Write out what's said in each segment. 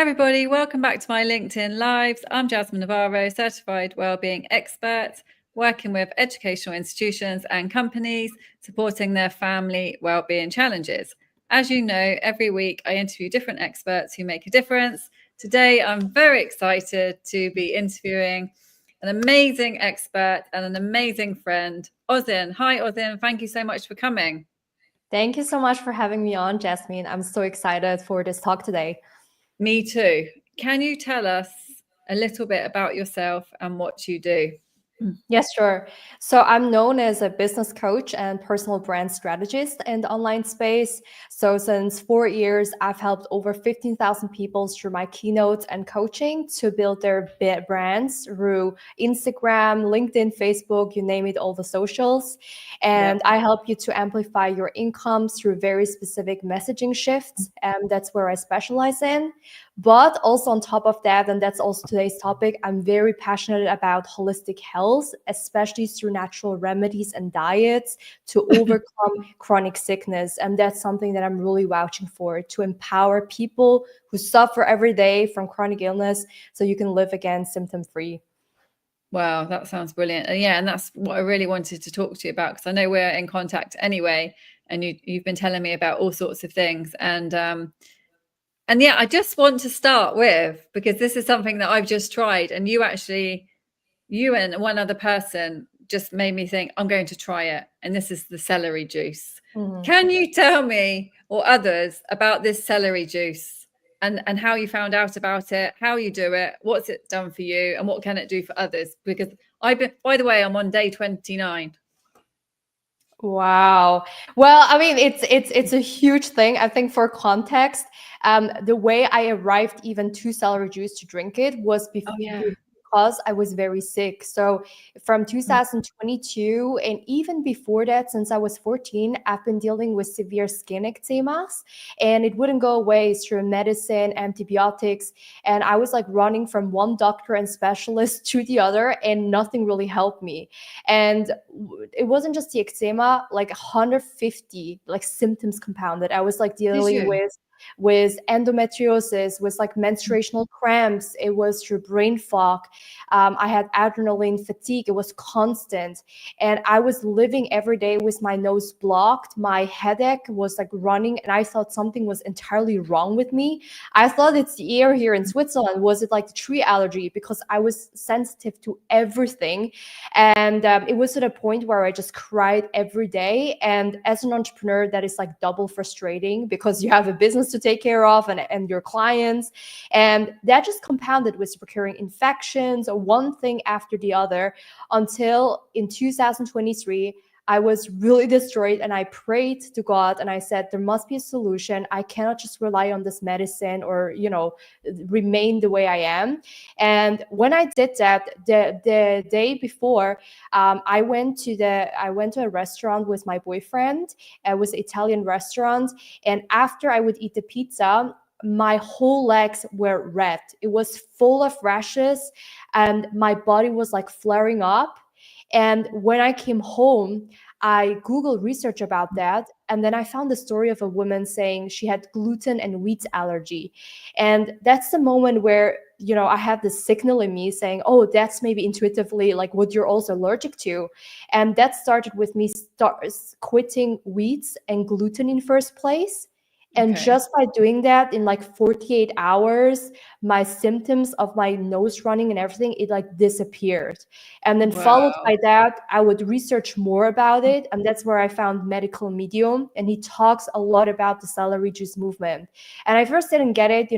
everybody, welcome back to my LinkedIn Lives. I'm Jasmine Navarro, certified wellbeing expert, working with educational institutions and companies, supporting their family wellbeing challenges. As you know, every week I interview different experts who make a difference. Today, I'm very excited to be interviewing an amazing expert and an amazing friend, Ozzin. Hi, Ozzin. Thank you so much for coming. Thank you so much for having me on, Jasmine. I'm so excited for this talk today. Me too. Can you tell us a little bit about yourself and what you do? Yes, sure. So I'm known as a business coach and personal brand strategist in the online space. So since 4 years, I've helped over 15,000 people through my keynotes and coaching to build their brands through Instagram, LinkedIn, Facebook, you name it, all the socials. And I help you to amplify your income through very specific messaging shifts. And that's where I specialize in. But also on top of that, and that's also today's topic, I'm very passionate about holistic health, especially through natural remedies and diets to overcome chronic sickness. And that's something that I'm really vouching for, to empower people who suffer every day from chronic illness so you can live again symptom-free. Wow, that sounds brilliant. And that's what I really wanted to talk to you about, because I know we're in contact anyway, and you've been telling me about all sorts of things. And yeah, I just want to start with, because this is something that I've just tried, and you and one other person just made me think, I'm going to try it. And this is the celery juice. Can you tell me or others about this celery juice and how you found out about it, how you do it, what's it done for you, and what can it do for others? Because by the way, I'm on day 29. Wow. Well, I mean, it's a huge thing. I think for context, the way I arrived even to celery juice to drink it was because I was very sick. So from 2022 and even before that, since I was 14, I've been dealing with severe skin eczemas, and it wouldn't go away through medicine, antibiotics. And I was like running from one doctor and specialist to the other, and nothing really helped me. And it wasn't just the eczema, like 150 like symptoms compounded. I was like dealing with endometriosis, with like menstruational cramps. It was through brain fog. I had adrenaline fatigue. It was constant. And I was living every day with my nose blocked. My headache was like running, and I thought something was entirely wrong with me. I thought it's the air here in Switzerland. Was it like the tree allergy? Because I was sensitive to everything. And it was at a point where I just cried every day. And as an entrepreneur, that is like double frustrating, because you have a business to take care of and your clients. And that just compounded with recurring infections, one thing after the other, until in 2023, I was really destroyed, and I prayed to God and I said, there must be a solution. I cannot just rely on this medicine or, remain the way I am. And when I did that, the day before, I went to a restaurant with my boyfriend. It was an Italian restaurant. And after I would eat the pizza, my whole legs were red. It was full of rashes, and my body was like flaring up. And when I came home, I Googled research about that. And then I found the story of a woman saying she had gluten and wheat allergy. And that's the moment where, I had this signal in me saying, oh, that's maybe intuitively like what you're also allergic to. And that started with me quitting wheat and gluten in first place. And just by doing that, in like 48 hours, my symptoms of my nose running and everything, it like disappeared. And then followed by that, I would research more about it. And that's where I found Medical Medium. And he talks a lot about the celery juice movement. And I first didn't get it.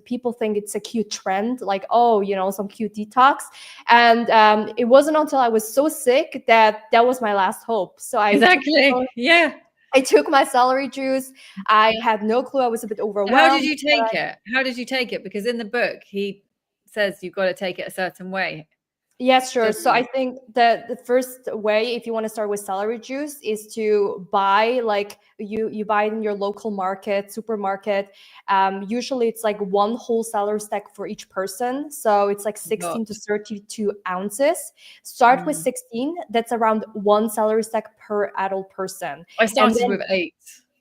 People think it's a cute trend, like, oh, some cute detox. And it wasn't until I was so sick that was my last hope. So I took my celery juice. I had no clue. I was a bit overwhelmed. How did you take it? How did you take it? Because in the book, he says you've got to take it a certain way. Yes, sure. So I think that the first way, if you want to start with celery juice, is to buy, like you buy it in your local market, supermarket. Usually it's like one whole celery stack for each person. So it's like 16 to 32 ounces. Start with 16. That's around one celery stack per adult person. I started with 8.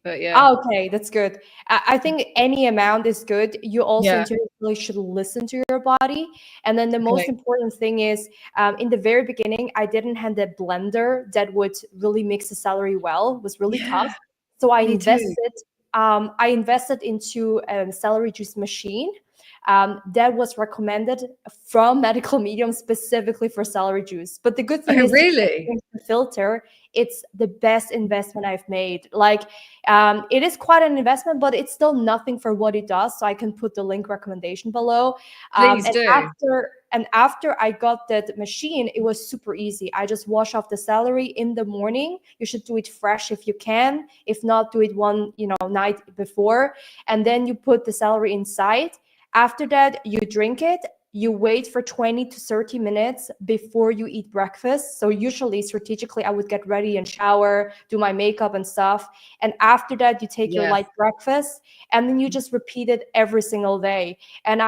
but yeah. Okay, that's good. I think any amount is good. You also Yeah. intuitively should listen to your body. And then the most Okay. important thing is, in the very beginning, I didn't have a blender that would really mix the celery well. It was really tough. Yeah, So me too. I invested into a celery juice machine that was recommended from medical medium specifically for celery juice. But the good thing Oh, is, to really? change the filter, it's the best investment I've made. Like, it is quite an investment, but it's still nothing for what it does. So I can put the link recommendation below. Please do. After I got that machine, it was super easy. I just wash off the celery in the morning. You should do it fresh if you can. If not, do it one night before, and then you put the celery inside. After that, you drink it. You wait for 20 to 30 minutes before you eat breakfast. So usually, strategically, I would get ready and shower, do my makeup and stuff. And after that, you take your Yes. light breakfast, and then you just repeat it every single day. And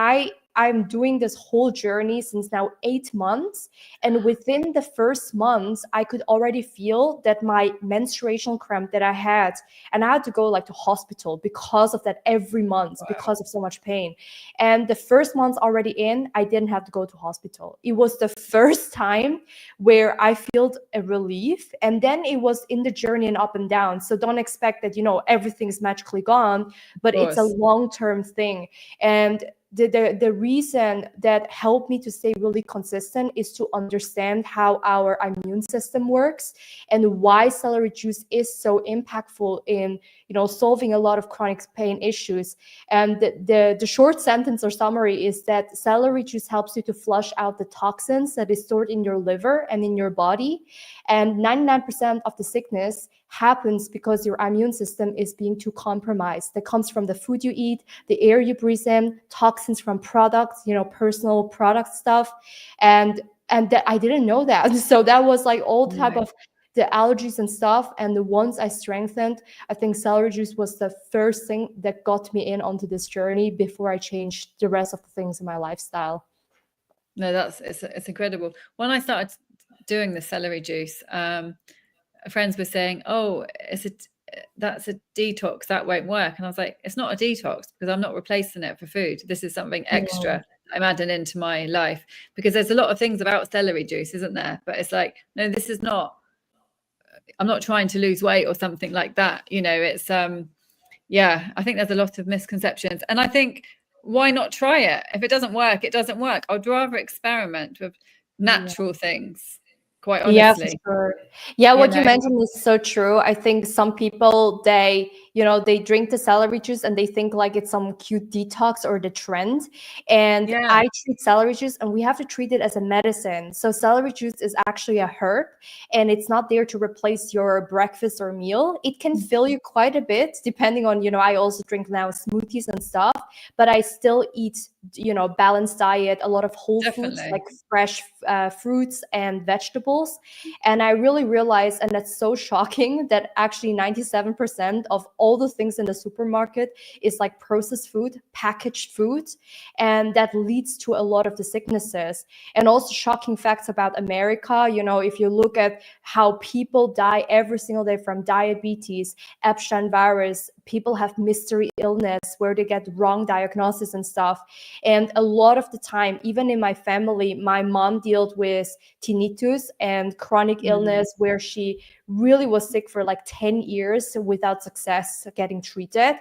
I'm doing this whole journey since now 8 months. And within the first months, I could already feel that my menstruation cramp that I had, and I had to go like to hospital because of that every month, Wow. because of so much pain. And the first months already in, I didn't have to go to hospital. It was the first time where I felt a relief. And then it was in the journey and up and down. So don't expect that, everything's magically gone, but it's a long-term thing. And the reason that helped me to stay really consistent is to understand how our immune system works and why celery juice is so impactful in solving a lot of chronic pain issues. And the short sentence or summary is that celery juice helps you to flush out the toxins that is stored in your liver and in your body. And 99% of the sickness happens because your immune system is being too compromised. That comes from the food you eat, the air you breathe in, toxins from products, personal product stuff. And that I didn't know that. So that was like all type of the allergies and stuff. And the ones I strengthened, I think celery juice was the first thing that got me in onto this journey before I changed the rest of the things in my lifestyle. No, it's incredible. When I started doing the celery juice, friends were saying, "Oh, that's a detox, that won't work." And I was like, "It's not a detox because I'm not replacing it for food. This is something extra I'm adding into my life." Because there's a lot of things about celery juice, isn't there? But it's like, no, this is not. I'm not trying to lose weight or something like that. It's yeah. I think there's a lot of misconceptions, and I think, why not try it? If it doesn't work, it doesn't work. I'd rather experiment with natural things, quite Yeah, for honestly. sure. Yeah, what you mentioned is so true. I think some people, they drink the celery juice and they think like it's some cute detox or the trend. And Yeah. I treat celery juice, and we have to treat it as a medicine. So celery juice is actually a herb, and it's not there to replace your breakfast or meal. It can fill you quite a bit depending on, I also drink now smoothies and stuff, but I still eat, balanced diet, a lot of whole foods Definitely. like fresh fruits and vegetables. And I really realized, and that's so shocking, that actually 97% of all the things in the supermarket is like processed food, packaged food, and that leads to a lot of the sicknesses. And also shocking facts about America, if you look at how people die every single day from diabetes, Epstein virus, people have mystery illness where they get wrong diagnosis and stuff. And a lot of the time, even in my family, my mom dealt with tinnitus and chronic illness where she really was sick for like 10 years without success getting treated.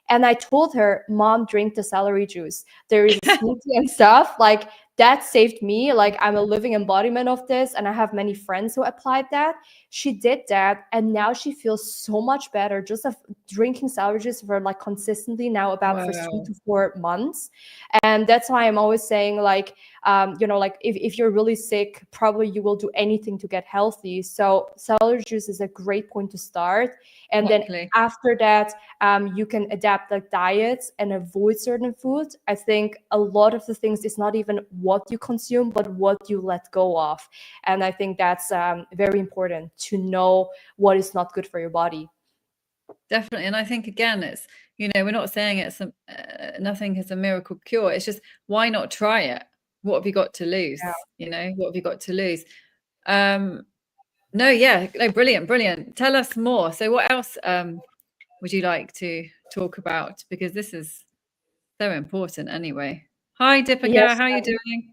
And I told her, Mom, drink the celery juice. There is a smoothie and stuff. Like, that saved me. Like, I'm a living embodiment of this. And I have many friends who applied that. She did that. And now she feels so much better just of drinking celery juice for like consistently now about for 3 to 4 months. And that's why I'm always saying, like, like if you're really sick, probably you will do anything to get healthy. So celery juice is a great point to start. And then after that, you can adapt like diets and avoid certain foods. I think a lot of the things is not even what you consume, but what you let go of. And I think that's very important to know what is not good for your body. Definitely. And I think, again, it's, we're not saying it's nothing is a miracle cure. It's just, why not try it? What have you got to lose? What have you got to lose? No, brilliant. Tell us more. So what else were would you like to talk about? Because this is so important anyway. Hi, Deepika, Yes. how are you doing?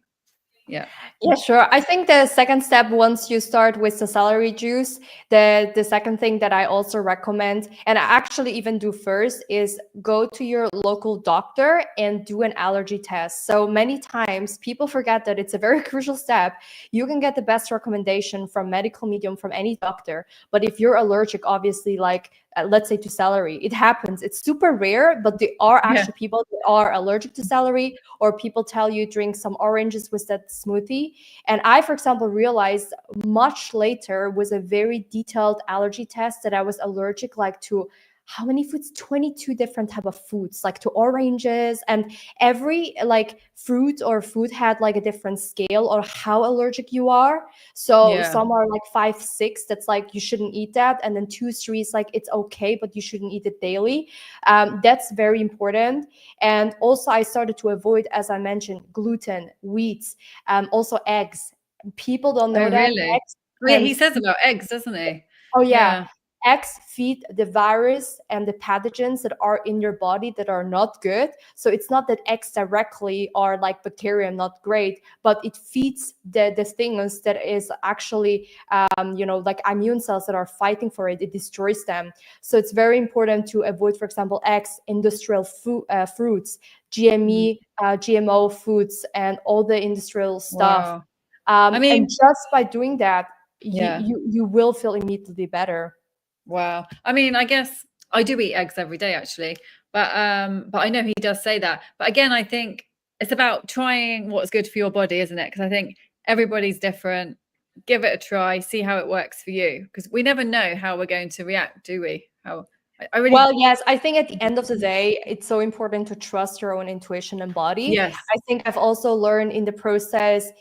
Yeah. Yeah, sure. I think the second step, once you start with the celery juice, the second thing that I also recommend, and I actually even do first, is go to your local doctor and do an allergy test. So many times people forget that it's a very crucial step. You can get the best recommendation from medical medium from any doctor, but if you're allergic, obviously, like let's say to celery, it happens. It's super rare, but there are actually people that are allergic to celery, or people tell you drink some oranges with that smoothie. And I, for example, realized much later with a very detailed allergy test that I was allergic like to how many foods? 22 different type of foods, like to oranges, and every like fruit or food had like a different scale or how allergic you are. So some are like 5, 6, that's like you shouldn't eat that, and then 2, 3 is like it's okay, but you shouldn't eat it daily. That's very important. And also I started to avoid, as I mentioned, gluten, wheats, also eggs. People don't know that Really? eggs Oh, yeah, can he says feed. about eggs, doesn't he? Oh yeah, Yeah. eggs feed the virus and the pathogens that are in your body that are not good. So it's not that eggs directly are like bacteria not great, but it feeds the things that is actually like immune cells that are fighting for it. It destroys them. So it's very important to avoid, for example, eggs, industrial fruits, GMO foods, and all the industrial stuff. Wow. I And mean, just by doing that, yeah. you will feel immediately better. Wow. I mean, I guess I do eat eggs every day actually, but I know he does say that. But again, I think it's about trying what's good for your body, isn't it? Because I think everybody's different. Give it a try, see how it works for you, because we never know how we're going to react, do we? How I really. Well, yes, I think at the end of the day, it's so important to trust your own intuition and body. Yes. I think I've also learned in the process,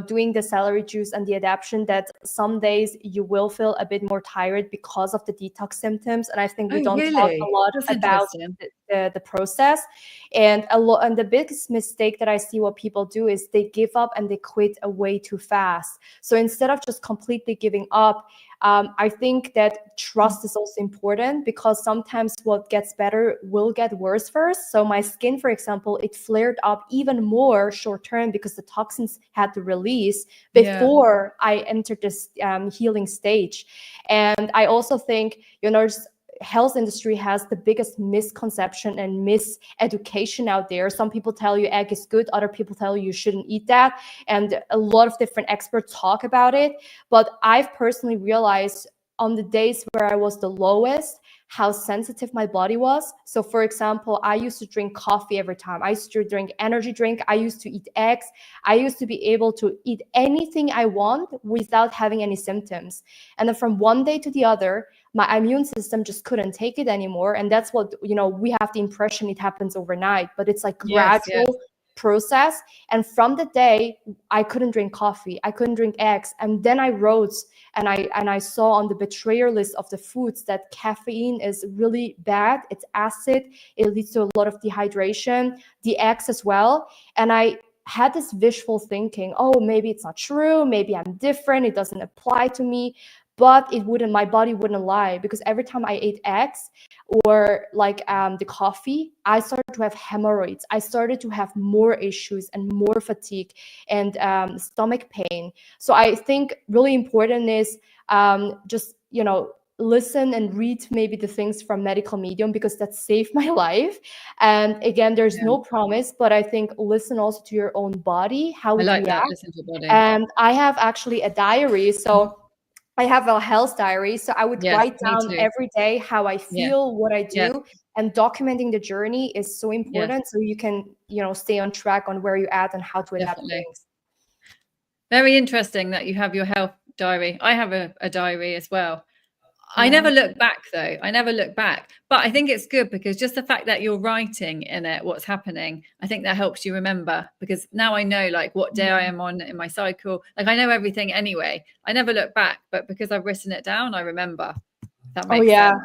doing the celery juice and the adaptation, that some days you will feel a bit more tired because of the detox symptoms. And I think we Oh, don't talk a really? lot That's about interesting. the process. And the biggest mistake that I see what people do is they give up and they quit way too fast. So instead of just completely giving up, I think that trust is also important, because sometimes what gets better will get worse first. So my skin, for example, it flared up even more short term because the toxins had to release before I entered this healing stage. And I also think, health industry has the biggest misconception and miseducation out there. Some people tell you egg is good, other people tell you shouldn't eat that, and a lot of different experts talk about it. But I've personally realized on the days where I was the lowest, how sensitive my body was. So for example, I used to drink coffee every time. I used to drink energy drink. I used to eat eggs. I used to be able to eat anything I want without having any symptoms. And then from one day to the other, my immune system just couldn't take it anymore. And that's what, we have the impression it happens overnight, but it's like gradual process. And from the day I couldn't drink coffee, I couldn't drink eggs, and then I wrote and I saw on the betrayal list of the foods that caffeine is really bad. It's acid. It leads to a lot of dehydration, the eggs as well. And I had this wishful thinking, oh, maybe it's not true. Maybe I'm different. It doesn't apply to me. But my body wouldn't lie, because every time I ate eggs or like the coffee, I started to have hemorrhoids. I started to have more issues and more fatigue and stomach pain. So I think really important is just, listen and read maybe the things from medical medium, because that saved my life. And again, there's no promise, but I think listen also to your own body, how it reacts. Listen to your body. And I have actually a diary. So I have a health diary. So I would write down every day how I feel, what I do, and documenting the journey is so important. So you can, stay on track on where you're at and how to adapt things. Very interesting that you have your health diary. I have a diary as well. I never look back though. I never look back, but I think it's good because just the fact that you're writing in it what's happening, I think that helps you remember, because now I know like what day I am on in my cycle. Like I know everything anyway. I never look back, but because I've written it down, I remember. That makes sense.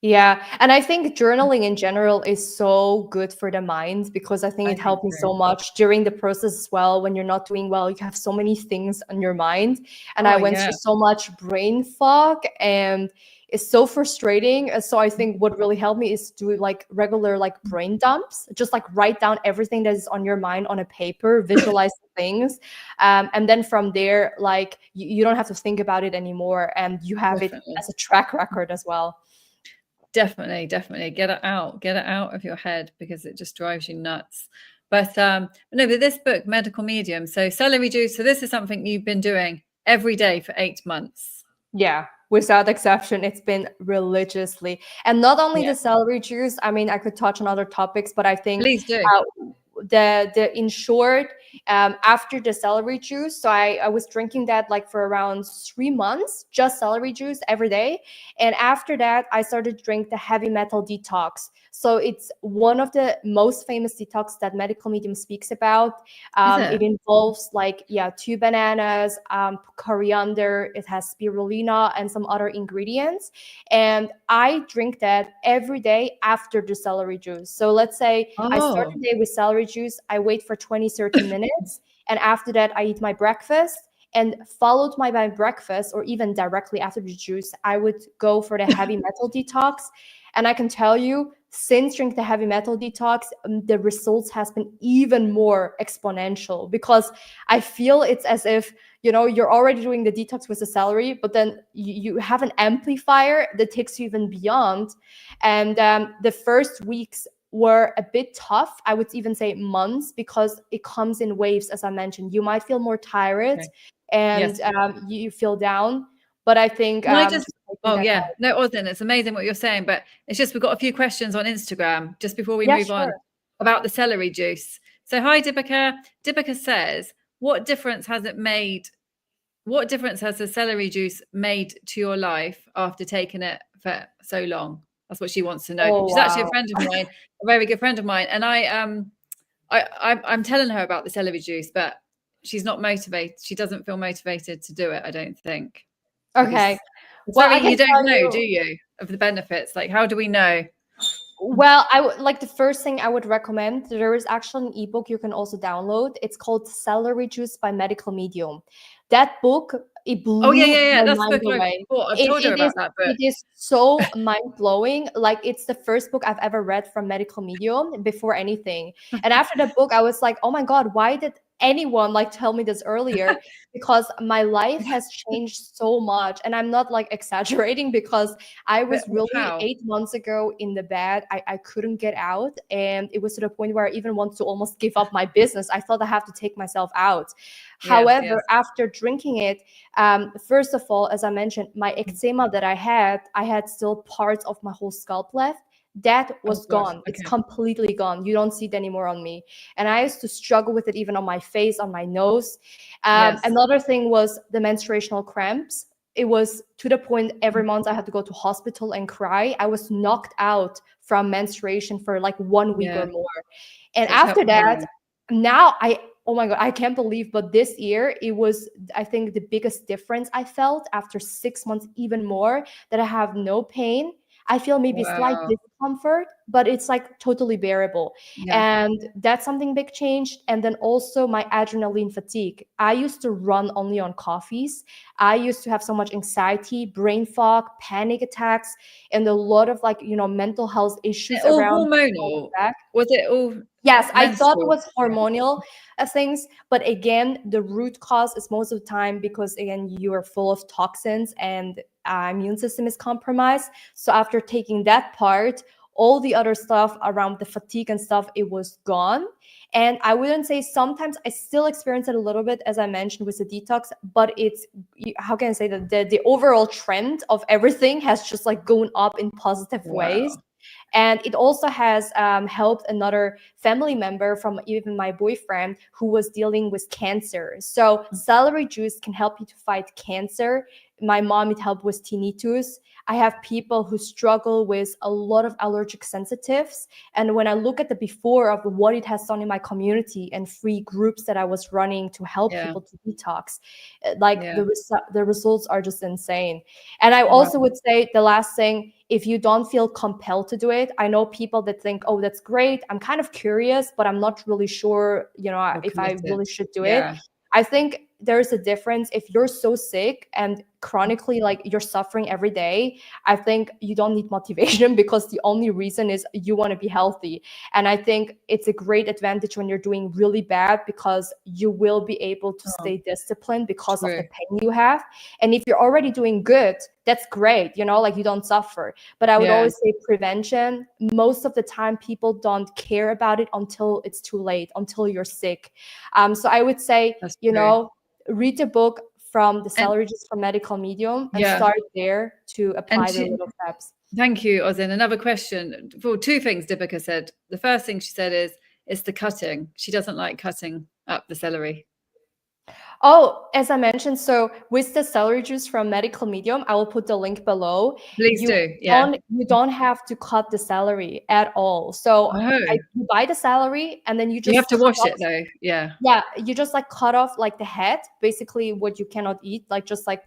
Yeah. And I think journaling in general is so good for the mind, because I think it helped me so much during the process as well. When you're not doing well, you have so many things on your mind. And I went through so much brain fog, and is so frustrating. So I think what really helped me is do like regular like brain dumps, just like write down everything that is on your mind on a paper, visualize things, and then from there, like you don't have to think about it anymore, and you have it as a track record as well. Definitely get it out of your head, because it just drives you nuts. But no, but this book, Medical Medium, so celery juice, so this is something you've been doing every day for 8 months. Yeah, without exception, it's been religiously. And not only the celery juice, I mean, I could touch on other topics, but I think please do. The in short, after the celery juice, so I was drinking that like for around 3 months, just celery juice every day. And after that, I started to drink the heavy metal detox. So it's one of the most famous detox that Medical Medium speaks about. It involves like 2 bananas, coriander, it has spirulina and some other ingredients. And I drink that every day after the celery juice. So let's say I start the day with celery juice, I wait for 20-30 minutes, and after that I eat my breakfast, and followed by my breakfast, or even directly after the juice, I would go for the heavy metal detox. And I can tell you, since drinking the heavy metal detox, the results has been even more exponential, because I feel it's as if, you know, you're already doing the detox with the celery, but then you have an amplifier that takes you even beyond. And the first weeks were a bit tough. I would even say months, because it comes in waves. As I mentioned, you might feel more tired and you feel down. But I think no, Ozzin, it's amazing what you're saying, but it's just we've got a few questions on Instagram just before we move on about the celery juice. So hi Deepika. Deepika says, what difference has the celery juice made to your life after taking it for so long? That's what she wants to know. She's actually a friend of mine, a very good friend of mine, and I'm telling her about the celery juice, but she's not motivated. She doesn't feel motivated to do it, I don't think. Okay. Well, you don't know, do you, of the benefits? Like, how do we know? Well, I would like, the first thing I would recommend, there is actually an ebook you can also download. It's called Celery Juice by Medical Medium. That book, it blew my that's mind away. I've told her about that book. It is so mind-blowing. Like, it's the first book I've ever read from Medical Medium before anything. And after the book, I was like, oh my God, why did anyone like tell me this earlier? Because my life has changed so much. And I'm not like exaggerating, because I was really 8 months ago in the bed. I couldn't get out. And it was to the point where I even want to almost give up my business. I thought I have to take myself out. However, after drinking it, first of all, as I mentioned, my eczema that I had still parts of my whole scalp left. That was gone. It's completely gone. You don't see it anymore on me. And I used to struggle with it even on my face, on my nose. Another thing was the menstruational cramps. It was to the point every month I had to go to hospital and cry. I was knocked out from menstruation for like 1 week or more. And after that, now oh my God, I can't believe, but this year it was, I think, the biggest difference I felt after 6 months, even more, that I have no pain. I feel maybe slight discomfort, but it's like totally bearable. And that's something big changed. And then also my adrenaline fatigue. I used to run only on coffees. I used to have so much anxiety, brain fog, panic attacks, and a lot of like, you know, mental health issues around. Hormonal? Was it all? Yes, I thought it was hormonal things, but again, the root cause is most of the time because, again, you are full of toxins and immune system is compromised. So after taking that part, all the other stuff around the fatigue and stuff, it was gone. And I wouldn't say, sometimes I still experience it a little bit, as I mentioned, with the detox, but it's, how can I say that the overall trend of everything has just like gone up in positive ways. And it also has helped another family member from even my boyfriend who was dealing with cancer. So celery juice can help you to fight cancer. My mom, it helped with tinnitus. I have people who struggle with a lot of allergic sensitives. And when I look at the before of what it has done in my community and free groups that I was running to help people to detox, like the results are just insane. And I also would say the last thing, if you don't feel compelled to do it, I know people that think, oh, that's great, I'm kind of curious, but I'm not really sure, you know, if I really should do it. I think there's a difference. If you're so sick and chronically like you're suffering every day, I think you don't need motivation because the only reason is you want to be healthy. And I think it's a great advantage when you're doing really bad because you will be able to stay disciplined because of the pain you have. And if you're already doing good, that's great, you know, like you don't suffer. But I would always say prevention. Most of the time people don't care about it until it's too late, until you're sick. So I would say, you know, read the book from the celery juice from Medical Medium and start there to apply the little steps. Thank you, Ozzin. Another question. Well, two things Deepika said. The first thing she said is it's the cutting. She doesn't like cutting up the celery. Oh, as I mentioned, so with the celery juice from Medical Medium, I will put the link below. Please do. Yeah. You don't have to cut the celery at all. So you buy the celery and then you Yeah. You just like cut off like the head, basically what you cannot eat, like just like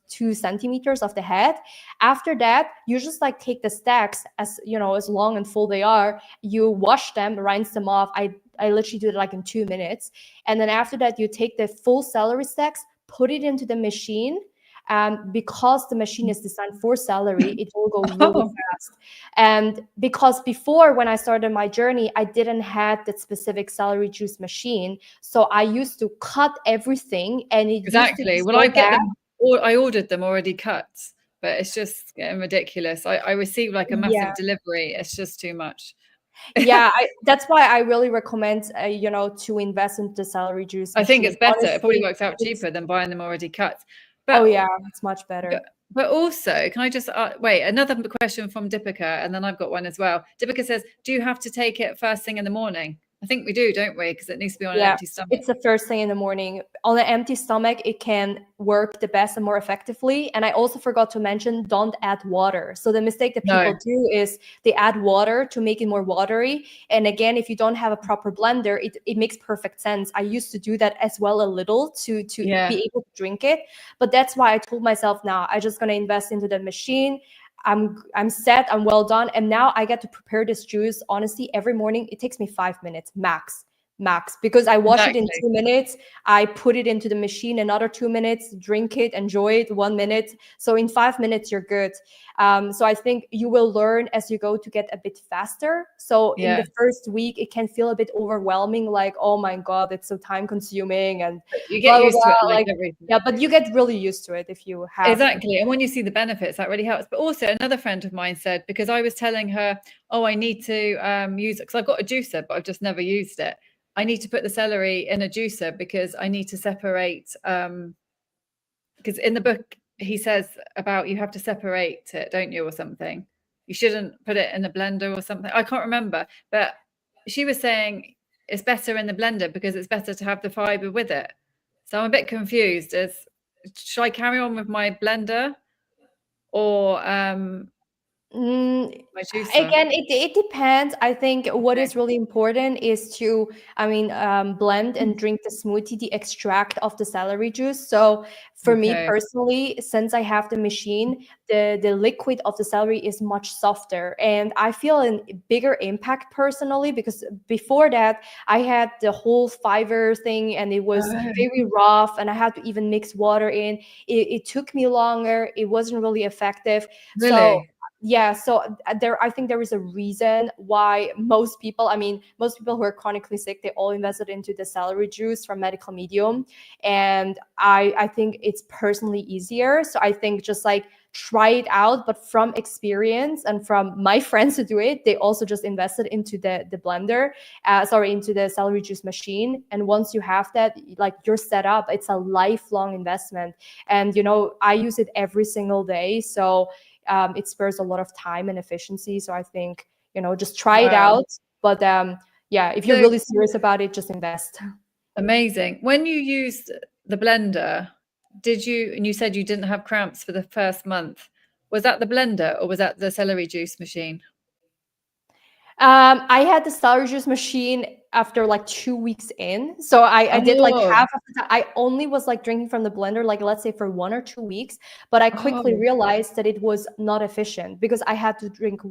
2 centimeters of the head. After that, you just like take the stacks as, you know, as long and full they are. You wash them, rinse them off. I literally do it like in 2 minutes. And then after that, you take the full celery stacks, put it into the machine. Because the machine is designed for celery, it will go really fast. And because before, when I started my journey, I didn't have that specific celery juice machine. So I used to cut everything and it exactly. used to well, I get them, or I ordered them already cut, but it's just getting ridiculous. I received like a massive delivery. It's just too much. Yeah, that's why I really recommend, you know, to invest into the celery juice machine. I think it's better. Honestly, it probably works out cheaper than buying them already cut. But, oh yeah, it's much better. But also, can I just wait? Another question from Deepika, and then I've got one as well. Deepika says, "Do you have to take it first thing in the morning?" I think we do, don't we? Because it needs to be on an empty stomach. It's the first thing in the morning. On an empty stomach, it can work the best and more effectively. And I also forgot to mention, don't add water. So the mistake that people do is they add water to make it more watery. And again, if you don't have a proper blender, it makes perfect sense. I used to do that as well a little to be able to drink it. But that's why I told myself, now I'm just going to invest into the machine. I'm set, I'm well done. And now I get to prepare this juice. Honestly, every morning, it takes me 5 minutes max, because I wash it in 2 minutes. I put it into the machine, another 2 minutes, drink it, enjoy it, 1 minute. So in 5 minutes, you're good. So I think you will learn as you go to get a bit faster. So in the first week, it can feel a bit overwhelming, like, oh my God, it's so time consuming. And you get used to it, like everything. Yeah, but you get really used to it if you have. Exactly. And when you see the benefits, that really helps. But also another friend of mine said, because I was telling her, oh, I need to use it, because I've got a juicer, but I've just never used it. I need to put the celery in a juicer because I need to separate, because in the book, he says about you have to separate it, don't you, or something. You shouldn't put it in a blender or something. I can't remember. But she was saying it's better in the blender because it's better to have the fiber with it. So I'm a bit confused. Should I carry on with my blender or my juicer? Again, it depends. I think what is really important is to, blend and drink the smoothie, the extract of the celery juice. So for me personally, since I have the machine, the liquid of the celery is much softer, and I feel a bigger impact personally, because before that I had the whole fiber thing and it was very rough, and I had to even mix water in. It took me longer. It wasn't really effective. Really? So yeah, so I think there is a reason why most people who are chronically sick, they all invested into the celery juice from Medical Medium. And I think it's personally easier. So I think just like try it out, but from experience and from my friends who do it, they also just invested into the blender, into the celery juice machine. And once you have that, like, you're set up. It's a lifelong investment. And, I use it every single day. So it spares a lot of time and efficiency. So I think, just try it out. But if you're really serious about it, just invest. Amazing. When you used the blender, and you said you didn't have cramps for the first month, was that the blender or was that the celery juice machine? I had the celery juice machine after like 2 weeks in. So I did like Oh, half of the time. I only was like drinking from the blender, like let's say for 1 or 2 weeks. But I quickly oh, realized that it was not efficient because I had to drink,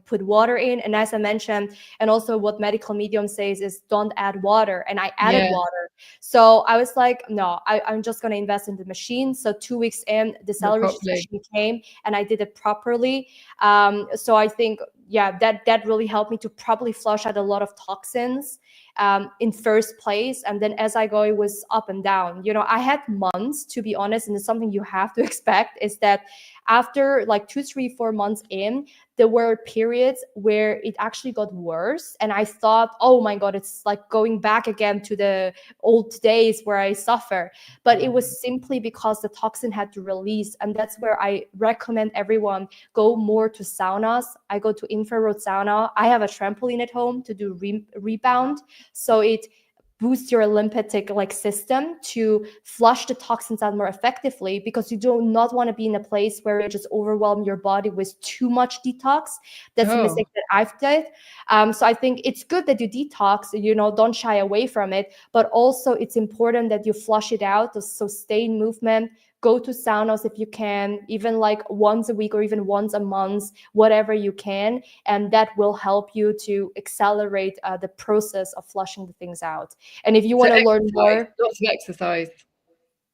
put water in. And as I mentioned, and also what medical medium says is don't add water. And I added yeah, water. So I was like, no, I'm just going to invest in the machine. So 2 weeks in, the not celery juice properly. machine came and I did it properly. So I think, yeah, that really helped me to probably flush out a lot of toxins in first place. And then as I go, it was up and down. I had months, to be honest, and it's something you have to expect, is that after like 2, 3, 4 months in, there were periods where it actually got worse. And I thought, oh my God, it's like going back again to the old days where I suffer. But it was simply because the toxin had to release. And that's where I recommend everyone go more to saunas. I go to infrared sauna. I have a trampoline at home to do rebound. So it boost your lymphatic like system to flush the toxins out more effectively, because you do not want to be in a place where you just overwhelm your body with too much detox. That's a Oh, mistake that I've did. So I think it's good that you detox, don't shy away from it, but also it's important that you flush it out. So sustain movement, go to saunas if you can, even like once a week or even once a month, whatever you can. And that will help you to accelerate the process of flushing the things out. And if you so want to learn exercise, more, lots of exercise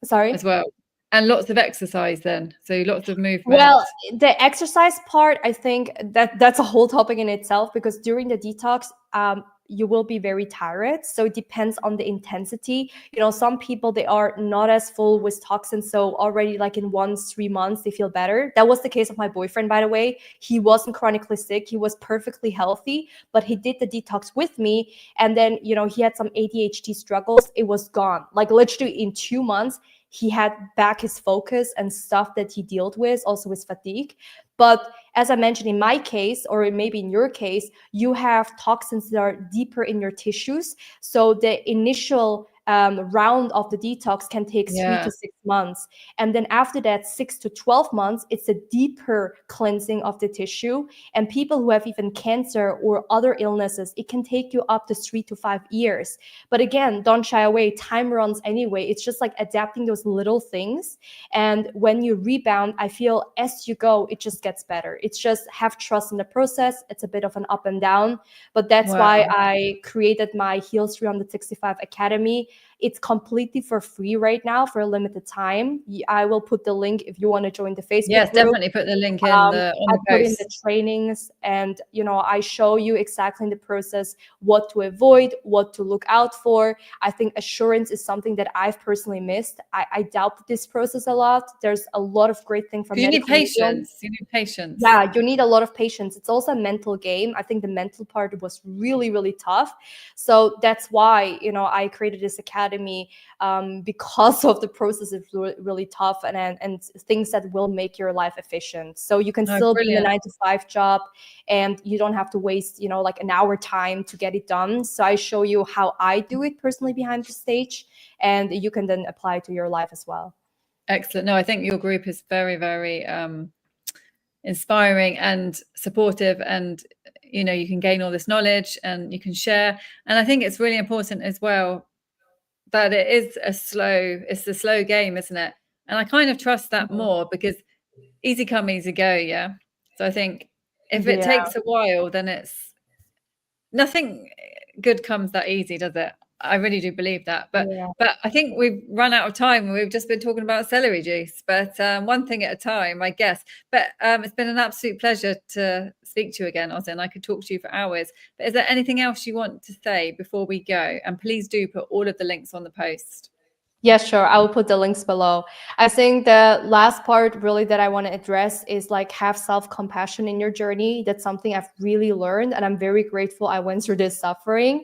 sorry. as well, and lots of exercise then. So lots of Well, movement. the exercise part, I think that's a whole topic in itself, because during the detox, you will be very tired. So it depends on the intensity. Some people, they are not as full with toxins. So already like in 1-3 months, they feel better. That was the case of my boyfriend, by the way. He wasn't chronically sick. He was perfectly healthy, but he did the detox with me. And then, he had some ADHD struggles. It was gone. Like literally in 2 months, he had back his focus and stuff that he dealt with, also with fatigue. But as I mentioned, in my case, or maybe in your case, you have toxins that are deeper in your tissues. So the initial round of the detox can take three Yeah. to 6 months. And then after that, 6 to 12 months, it's a deeper cleansing of the tissue. And people who have even cancer or other illnesses, it can take you up to 3 to 5 years. But again, don't shy away. Time runs anyway. It's just like adapting those little things. And when you rebound, I feel as you go, it just gets better. It's just have trust in the process. It's a bit of an up and down. But that's why Wow. I created my Heals 365 Academy. It's completely for free right now for a limited time. I will put the link if you want to join the Facebook Yes, group. definitely put the link in the on I the put in the post. trainings, and I show you exactly in the process what to avoid, what to look out for. I think assurance is something that I've personally missed. I doubt this process a lot. There's a lot of great things from You need medical medium. patience. You need patience. Yeah, you need a lot of patience. It's also a mental game. I think the mental part was really, really tough. So that's why, I created this academy, because of the process is really tough, and things that will make your life efficient. So you can Oh, still be in a brilliant. 9 to 5 job, and you don't have to waste, like an hour time to get it done. So I show you how I do it personally behind the stage, and you can then apply to your life as well. Excellent. No, I think your group is very, very inspiring and supportive, and you can gain all this knowledge and you can share. And I think it's really important as well that it's the slow game, isn't it? And I kind of trust that more, because easy come, easy go. Yeah. So I think if it Yeah, takes a while, then it's nothing good comes that easy, does it? I really do believe that. But yeah. but I think we've run out of time. We've just been talking about celery juice, but one thing at a time, I guess. But it's been an absolute pleasure to speak to you again, Ozzin. I could talk to you for hours. But is there anything else you want to say before we go? And please do put all of the links on the post. Yeah, sure. I will put the links below. I think the last part really that I want to address is like have self-compassion in your journey. That's something I've really learned, and I'm very grateful I went through this suffering,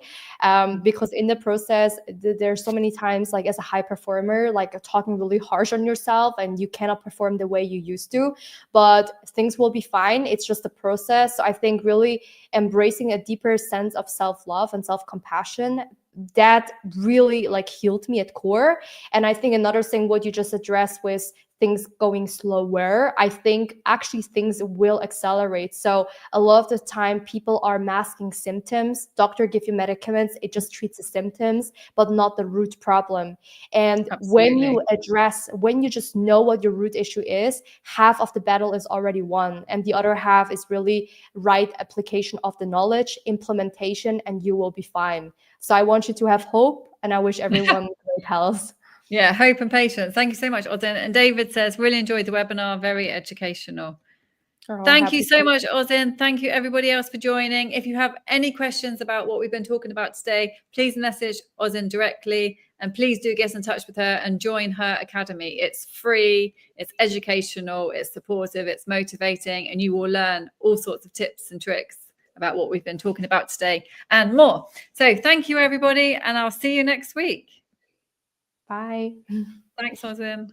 because in the process, there's so many times like as a high performer, like talking really harsh on yourself, and you cannot perform the way you used to, but things will be fine. It's just a process. So I think really embracing a deeper sense of self-love and self-compassion, that really like healed me at core. And I think another thing, what you just addressed with things going slower, I think actually things will accelerate. So a lot of the time people are masking symptoms. Doctor give you medicaments, it just treats the symptoms, but not the root problem. And when you just know what your root issue is, half of the battle is already won. And the other half is really right application of the knowledge, implementation, and you will be fine. So I want you to have hope, and I wish everyone great health. Yeah, hope and patience. Thank you so much, Ozzin. And David says, really enjoyed the webinar, very educational. Thank you so much, Ozzin. Thank you, everybody else, for joining. If you have any questions about what we've been talking about today, please message Ozzin directly, and please do get in touch with her and join her academy. It's free, it's educational, it's supportive, it's motivating, and you will learn all sorts of tips and tricks about what we've been talking about today and more. So thank you, everybody, and I'll see you next week. Bye. Thanks, Ozzin.